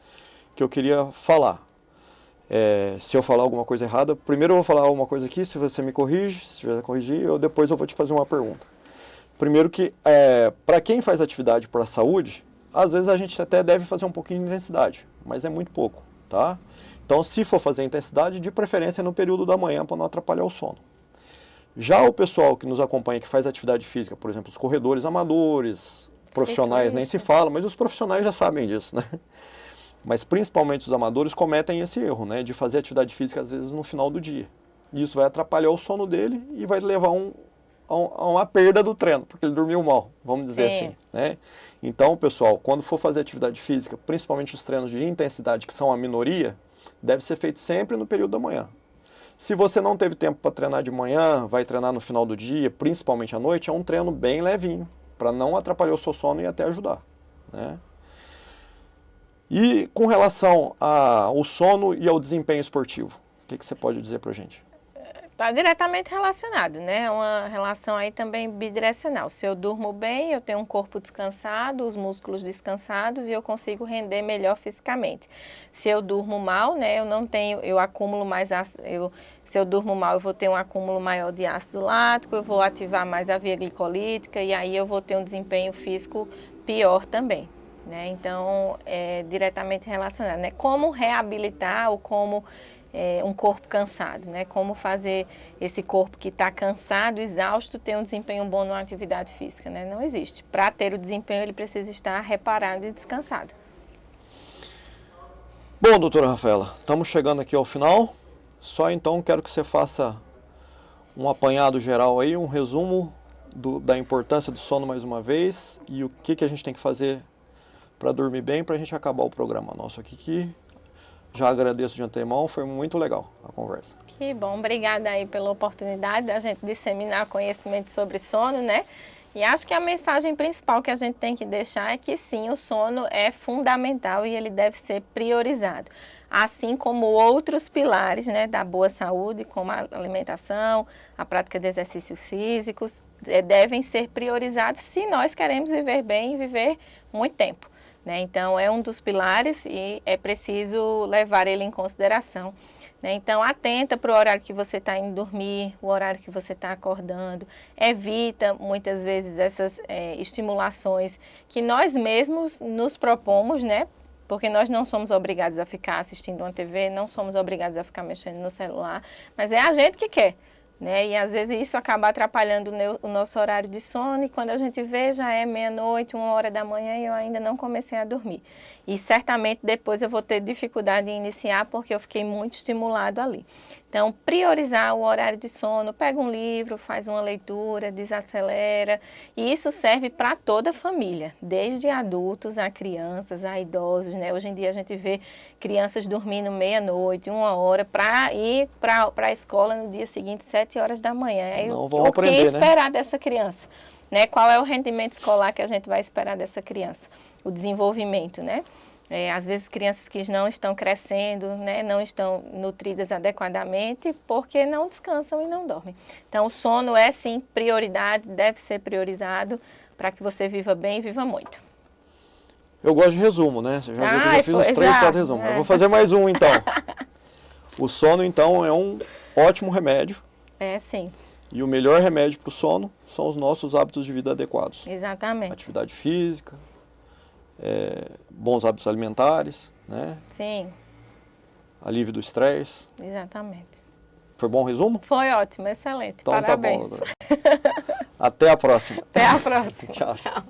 que eu queria falar. Se eu falar alguma coisa errada, primeiro eu vou falar uma coisa aqui, se você me corrige, se você corrigir, depois eu vou te fazer uma pergunta. Primeiro que, para quem faz atividade para a saúde, às vezes a gente até deve fazer um pouquinho de intensidade, mas é muito pouco, tá? Então, se for fazer intensidade, de preferência no período da manhã, para não atrapalhar o sono. Já o pessoal que nos acompanha, que faz atividade física, por exemplo, os corredores amadores, profissionais nem se fala, mas os profissionais já sabem disso, né? Mas principalmente os amadores cometem esse erro, né? De fazer atividade física às vezes no final do dia. E isso vai atrapalhar o sono dele e vai levar a uma perda do treino, porque ele dormiu mal, vamos dizer assim, né? Então, pessoal, quando for fazer atividade física, principalmente os treinos de intensidade, que são a minoria, deve ser feito sempre no período da manhã. Se você não teve tempo para treinar de manhã, vai treinar no final do dia, principalmente à noite, é um treino bem levinho, para não atrapalhar o seu sono e até ajudar, né? E com relação ao sono e ao desempenho esportivo, o que você pode dizer para a gente? Está diretamente relacionado, né? É uma relação aí também bidirecional. Se eu durmo bem, eu tenho um corpo descansado, os músculos descansados e eu consigo render melhor fisicamente. Se eu durmo mal, né? Eu acumulo mais ácido, se eu durmo mal, eu vou ter um acúmulo maior de ácido lático, eu vou ativar mais a via glicolítica e aí eu vou ter um desempenho físico pior também, né? Então, é diretamente relacionado, né? Como reabilitar ou como um corpo cansado, né? Como fazer esse corpo que está cansado, exausto, ter um desempenho bom numa atividade física, né? Não existe. Para ter o desempenho, ele precisa estar reparado e descansado. Bom, doutora Rafaela, estamos chegando aqui ao final. Só então quero que você faça um apanhado geral aí, um resumo da importância do sono mais uma vez e o que a gente tem que fazer para dormir bem, para a gente acabar o programa nosso aqui, que já agradeço de antemão, foi muito legal a conversa. Que bom, obrigada aí pela oportunidade da gente disseminar conhecimento sobre sono, né? E acho que a mensagem principal que a gente tem que deixar é que sim, o sono é fundamental e ele deve ser priorizado. Assim como outros pilares, né, da boa saúde, como a alimentação, a prática de exercícios físicos, devem ser priorizados se nós queremos viver bem e viver muito tempo, né? Então, é um dos pilares e é preciso levar ele em consideração, né? Então, atenta para o horário que você está indo dormir, o horário que você está acordando. Evita, muitas vezes, essas estimulações que nós mesmos nos propomos, né? Porque nós não somos obrigados a ficar assistindo uma TV, não somos obrigados a ficar mexendo no celular, mas é a gente que quer, né? E às vezes isso acaba atrapalhando o nosso horário de sono e quando a gente vê já é meia-noite, 1h da manhã e eu ainda não comecei a dormir. E certamente depois eu vou ter dificuldade em iniciar porque eu fiquei muito estimulado ali. Então, priorizar o horário de sono, pega um livro, faz uma leitura, desacelera. E isso serve para toda a família, desde adultos a crianças, a idosos, né? Hoje em dia a gente vê crianças dormindo meia-noite, 1h, para ir para a escola no dia seguinte, 7h da manhã. Aí, não vão aprender, o que esperar dessa criança? Né? Qual é o rendimento escolar que a gente vai esperar dessa criança? O desenvolvimento, né? Às vezes crianças que não estão crescendo, né, não estão nutridas adequadamente porque não descansam e não dormem. Então o sono é sim prioridade, deve ser priorizado para que você viva bem e viva muito. Eu gosto de resumo, né? Você já viu que eu já fiz uns 3, 4 resumos. Eu vou fazer mais um então. O sono então é um ótimo remédio. É sim. E o melhor remédio para o sono são os nossos hábitos de vida adequados. Exatamente. Atividade física, bons hábitos alimentares, né? Sim. Alívio do estresse. Exatamente. Foi bom o resumo? Foi ótimo, excelente. Então parabéns. Tá bom. Até a próxima. Até a próxima. Tchau. Tchau.